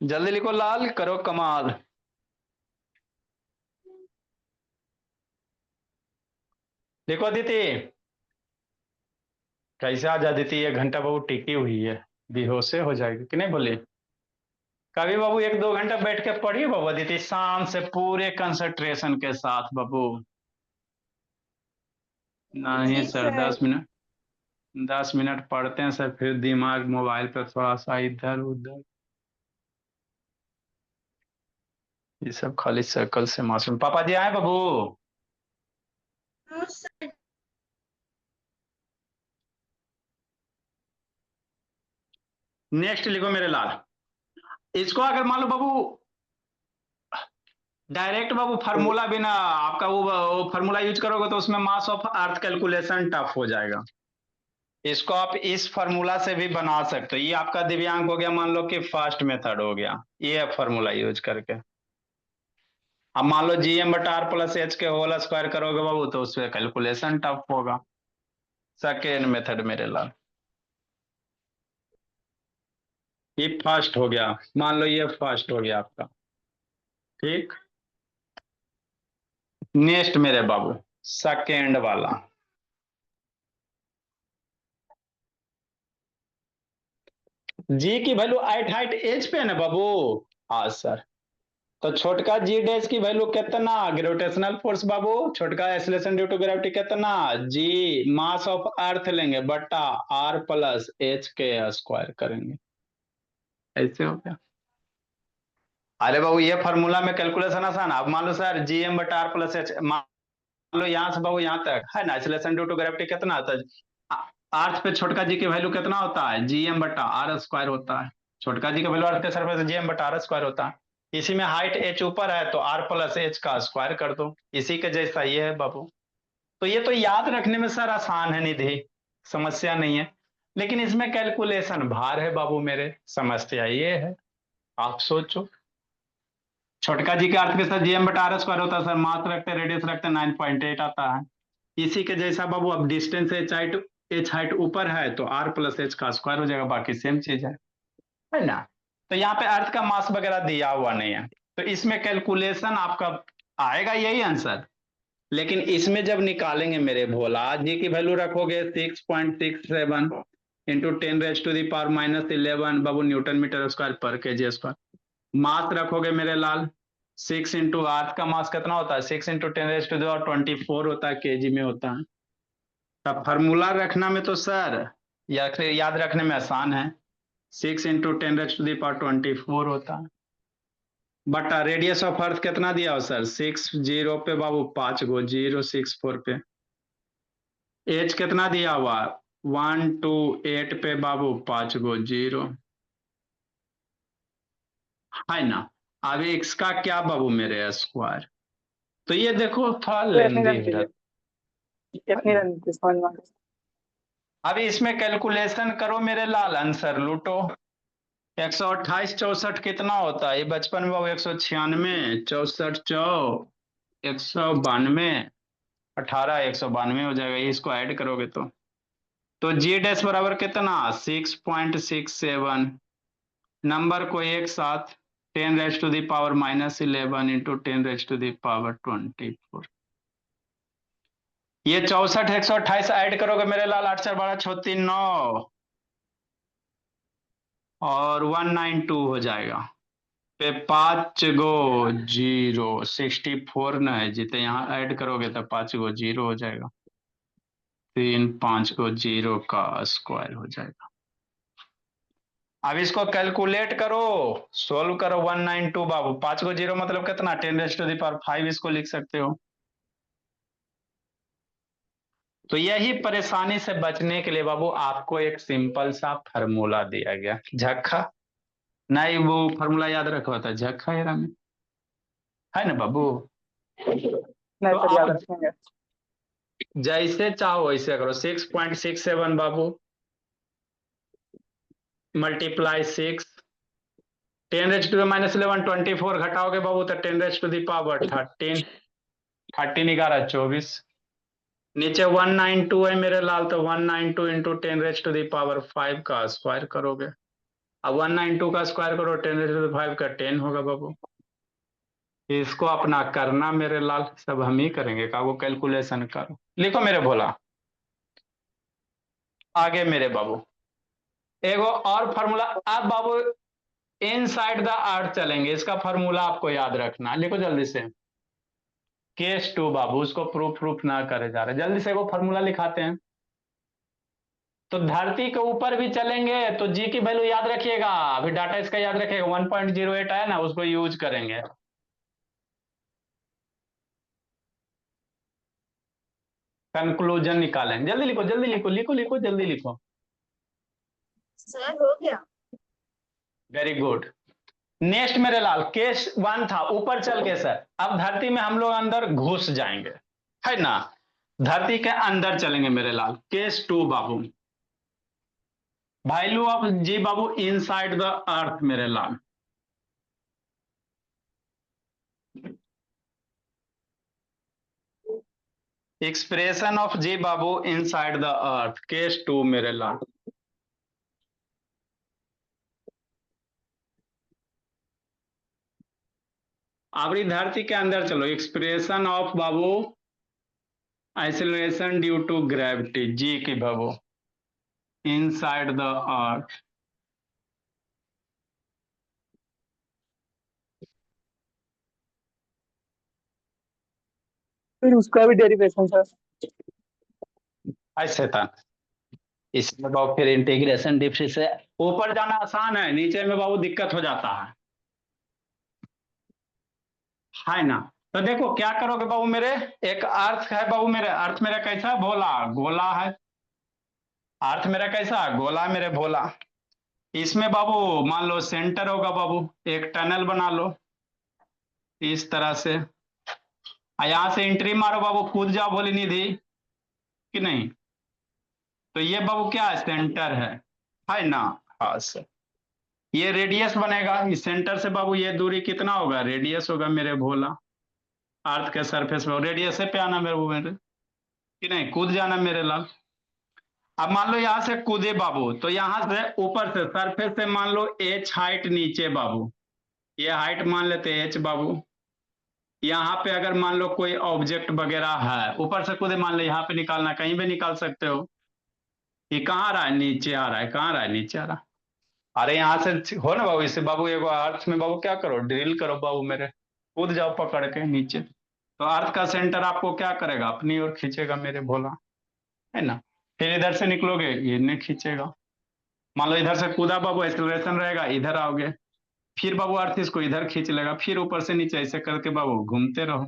जल्दी लिखो लाल, करो कमाल। देखो दीदी, कैसे आ जा दीदी, 1 घंटा बाबू टिकी हुई है, बेहोशे हो जाएगी कि नहीं बोली? कभी बाबू 1-2 घंटा बैठ के पढ़िए बाबू दीदी, शाम से पूरे कंसंट्रेशन के साथ बाबू। नहीं जी सर, सर। 10 मिनट पढ़ते हैं सर, फिर दिमाग मोबाइल पे थोड़ा सा इधर उधर, ये सब खाली सर्कल से मासूम। पापा जी आए बाबू? नेक्स्ट लिखो मेरे लाल, इसको अगर मान लो बाबू डायरेक्ट बाबू फार्मूला बिना आपका वो फार्मूला यूज करोगे तो उसमें मास ऑफ अर्थ कैलकुलेशन टफ हो जाएगा। इसको आप इस फार्मूला से भी बना सकते हो, ये आपका दिव्यांग हो गया, मान लो कि फर्स्ट मेथड हो गया, ये फार्मूला यूज करके। अब मान लो GM/R+H के होल स्क्वायर करोगे बाबू, तो उसमें कैलकुलेशन टफ होगा। सेकेंड मेथड मेरे लाल, ये फर्स्ट हो गया, मान लो ये फर्स्ट हो गया आपका, ठीक। नेक्स्ट मेरे बाबू सेकेंड वाला, जी की वैल्यू एट हाइट एच पे है ना बाबू। हाँ सर। तो छोटका जी डैश की वैल्यू कितना, ग्रेविटेशनल फोर्स बाबू, छोटका एक्सीलरेशन ड्यू टू ग्रेविटी कितना, जी मास ऑफ अर्थ लेंगे बटा आर प्लस एच के स्क्वायर करेंगे। ऐसे हो गया। अरे बाबू ये फॉर्मूला में कैलकुलेशन आसान। अब मान लो सर जी एम बटा आर प्लस एच, मान लो यहाँ से बाबू यहाँ तक है ना, एक्सीलरेशन ड्यू टू ग्रेविटी कितना आता है, अर्थ पे छोटका जी की वैल्यू कितना होता है, जी एम बटा आर स्क्वायर होता है। छोटका जी का वैल्यू अर्थ के सरफेस जी एम बटा आर स्क्वायर होता है। इसी में हाइट एच ऊपर है तो आर प्लस एच का स्क्वायर कर दो, इसी के जैसा ये है बाबू। तो ये तो याद रखने में सर आसान है निधि, समस्या नहीं है। लेकिन इसमें कैलकुलेशन भार है बाबू मेरे, समस्या ये है। आप सोचो, छोटका जी के अर्थ के साथ जीएम बटा आर स्क्वायर होता है सर, मास रखते रेडियस रखते 9.8 आता है। इसी के जैसा बाबू अब डिस्टेंस एच हाइट ऊपर है तो आर प्लस एच का स्क्वायर हो जाएगा, बाकी सेम चीज है ना। तो यहाँ पे अर्थ का मास वगैरह दिया हुआ नहीं है, तो इसमें कैलकुलेशन आपका आएगा यही आंसर। लेकिन इसमें जब निकालेंगे मेरे भोला, जी की वैल्यू रखोगे 6.67 इंटू 10⁻⁻11 बाबू न्यूटन मीटर स्क्वायर पर केजी स्क्वायर। मास रखोगे मेरे लाल 6 इंटू अर्थ का मास कितना होता है, 6 इंटू 10⁻24 होता है, केजी में होता है। अब फॉर्मूला रखना में तो सर या फिर याद रखने में आसान है, 6 इंटू 10⁻24 होता है बटा रेडियस ऑफ अर्थ कितना दिया हो सर, 6 0 पे बाबू 5 गो 064 पे। एच कितना दिया हुआ 128 पे बाबू 5 गो 0 है ना। अब एक्स का क्या बाबू मेरे स्क्वायर। तो ये देखो थोड़ा तो इतनी लेंदी रन चाहिए, है इतनी ना। रन समझ में आ गया। अभी इसमें कैलकुलेशन करो मेरे लाल, आंसर लूटो। 128 64 कितना होता है, ये बचपन में बाबू 196 64 चौ 192 18 192 हो जाएगा, इसको ऐड करोगे तो जी डैश बराबर कितना 6.67, नंबर को एक साथ 10⁻⁻11 इंटू 10⁻⁻24। ये 64 128 ऐड करोगे मेरे लाल, 8 4 12 34 9 और 192 हो जाएगा पे 5 गो 0 64 न है जितने यहाँ ऐड करोगे तो 5 गो 0 हो जाएगा, 3 5 गो 0 का स्क्वायर हो जाएगा। अब इसको कैलकुलेट करो, सोल्व करो। 192 बाबू 5 गो 0 मतलब कितना 10⁻5 इसको लिख सकते हो। तो यही परेशानी से बचने के लिए बाबू आपको एक सिंपल सा फार्मूला दिया गया, झक्खा नहीं वो फार्मूला याद रखा था, झक्खा हेरा में है ना बाबू। नहीं तो सर, याद आप रखेंगे। जैसे चाहो वैसे करो, 6.67 बाबू मल्टीप्लाई 6 10⁻⁻11 24 घटाओगे बाबू तो 10⁻13 13 11 24, नीचे 192 है मेरे लाल तो 192 इंटू 10⁻5 का स्क्वायर करोगे। अब 192 का स्क्वायर करो 10⁻5 का 10 होगा बाबू। इसको अपना करना मेरे लाल, सब हम ही करेंगे, कागो कैलकुलेशन करो, लिखो मेरे भोला। आगे मेरे बाबू एगो और फार्मूला, अब बाबू इनसाइड द अर्थ चलेंगे, इसका फार्मूला आपको याद रखना, लिखो जल्दी से। केस 2 बाबू, उसको प्रूफ ना करे जा रहे, जल्दी से वो फार्मूला लिखाते हैं। तो धरती के ऊपर भी चलेंगे तो जी की वैल्यू याद रखिएगा, अभी डाटा इसका याद रखिएगा 1.08 है ना, उसको यूज करेंगे। कंक्लूजन निकालें, जल्दी लिखो जल्दी लिखो लिखो लिखो जल्दी लिखो। सर हो गया। Very good. नेक्स्ट मेरे लाल केस 1 था ऊपर चल के सर, अब धरती में हम लोग अंदर घुस जाएंगे है ना, धरती के अंदर चलेंगे मेरे लाल। केस 2 बाबू, वैल्यू ऑफ जी बाबू इनसाइड द अर्थ मेरे लाल। एक्सप्रेशन ऑफ जी बाबू इनसाइड द अर्थ, केस 2 मेरे लाल। आवरी धरती के अंदर चलो, एक्सप्रेशन ऑफ बाबू acceleration due to gravity g की बाबू इनसाइड द अर्थ। फिर उसका भी डेरिवेशन सर। ऐसे था। इसमें बाबू फिर इंटीग्रेशन डिफरेंस से ऊपर जाना आसान है, नीचे में बाबू दिक्कत हो जाता है ना। तो देखो क्या करोगे बाबू मेरे, एक अर्थ है बाबू मेरे, अर्थ मेरा कैसा है, भोला गोला है। अर्थ मेरा कैसा है, गोला मेरे भोला। इसमें बाबू मान लो सेंटर होगा बाबू, एक टनल बना लो इस तरह से, यहां से एंट्री मारो बाबू, कूद जाओ भोली निधि कि नहीं। तो ये बाबू क्या है, सेंटर है ना। हाँ सर, ये रेडियस बनेगा इस सेंटर से बाबू, ये दूरी कितना होगा, रेडियस होगा मेरे भोला। अर्थ के सरफेस पे रेडियस पे आना मेरे वो मेरे कि नहीं, कूद जाना मेरे लाल। अब मान लो यहां से कूदे बाबू, तो यहां से ऊपर से सरफेस से मान लो h हाइट नीचे बाबू, ये हाइट मान लेते h बाबू। यहाँ पे अगर मान लो कोई ऑब्जेक्ट वगैरह है, ऊपर से कूदे मान लो, यहाँ पे निकालना, कहीं भी निकाल सकते हो। ये कहाँ आ रहा है, नीचे आ रहा है, कहाँ आ रहा है, नीचे आ रहा है। अरे यहाँ से हो ना बाबू, इससे बाबू एक अर्थ में बाबू क्या करो, ड्रिल करो बाबू मेरे, कूद जाओ पकड़ के नीचे। तो अर्थ का सेंटर आपको क्या करेगा, अपनी ओर खींचेगा मेरे भोला, है ना। फिर इधर से निकलोगे, ये नहीं खींचेगा। मान लो इधर से कूदा बाबू, एक्सेलरेशन रहेगा, इधर आओगे, फिर बाबू अर्थ इसको इधर खींच लेगा, फिर ऊपर से नीचे ऐसे करके बाबू घूमते रहो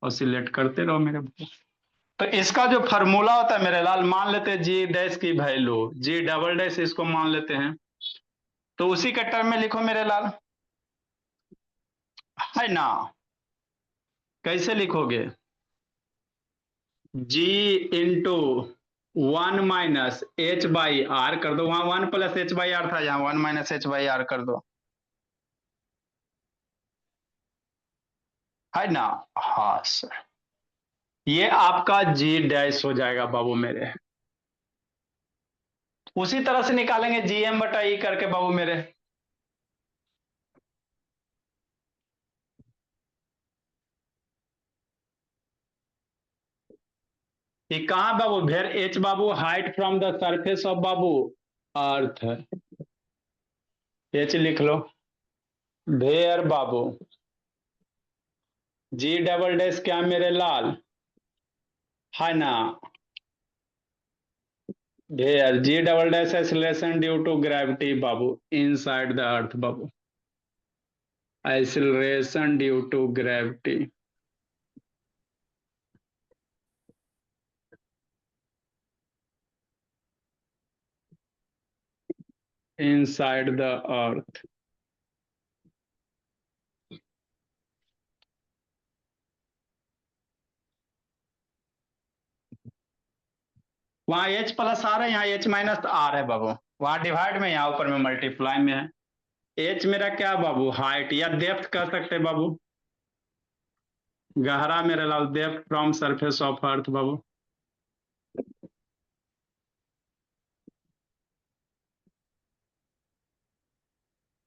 और सिलेक्ट करते रहो मेरे भोला। तो इसका जो फार्मूला होता है मेरे लाल, मान लेते हैं जी डैश की वैल्यू, जी डबल डैश इसको मान लेते हैं, तो उसी के टर्म में लिखो मेरे लाल, है ना। कैसे लिखोगे, g into 1 minus H by R कर दो, वहां 1 प्लस एच बाई आर था, यहाँ 1 माइनस एच बाई आर कर दो, है ना। हाँ सर, ये आपका जी डैश हो जाएगा बाबू मेरे। उसी तरह से निकालेंगे जी एम बटा ई करके बाबू मेरे। ये कहाँ बाबू, वेयर एच बाबू height from the surface of बाबू अर्थ है, एच लिख लो। वेयर बाबू जी डबल डैश क्या मेरे लाल, है ना। Where g double dash acceleration due to gravity बाबू इनसाइड द अर्थ बाबू, acceleration due to gravity. Inside the earth. वहां एच प्लस आर है, यहाँ एच माइनस आर है बाबू, वहां डिवाइड में, यहाँ ऊपर में मल्टीप्लाई में है। एच मेरा क्या बाबू, हाइट या डेप्थ कह सकते बाबू, गहरा मेरे लाल, depth from surface of earth बाबू।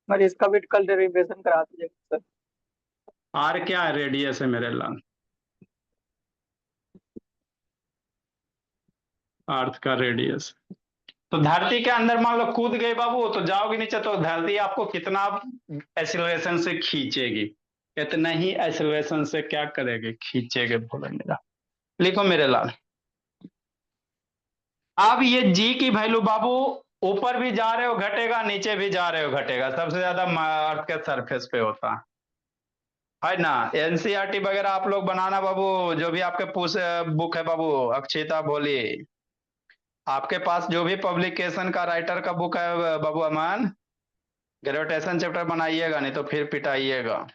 और इसका भी कल डेरिवेशन करा दीजिएगा सर। आर क्या है, रेडियस है मेरे लाल, अर्थ का रेडियस। तो धरती के अंदर मान लो कूद गए बाबू, तो जाओगे नीचे, तो धरती आपको कितना एक्सीलरेशन से खींचेगी, इतना ही एक्सीलरेशन से क्या करेगी, खींचेगे बोला मेरा। लिखो मेरे लाल, अब ये जी की वैल्यू बाबू, ऊपर भी जा रहे हो घटेगा, नीचे भी जा रहे हो घटेगा, सबसे ज्यादा अर्थ के सरफेस पे होता है ना। एनसीईआरटी वगैरह आप लोग बनाना बाबू, जो भी आपके बुक है बाबू, अक्षिता भोली, आपके पास जो भी पब्लिकेशन का राइटर का बुक है बाबू अमन, ग्रेविटेशन चैप्टर बनाइएगा, नहीं तो फिर पिटाइएगा।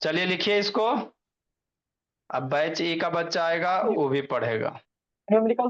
चलिए लिखिए इसको, अब बैच ई का बच्चा आएगा वो भी पढ़ेगा। न्यूमेरिकल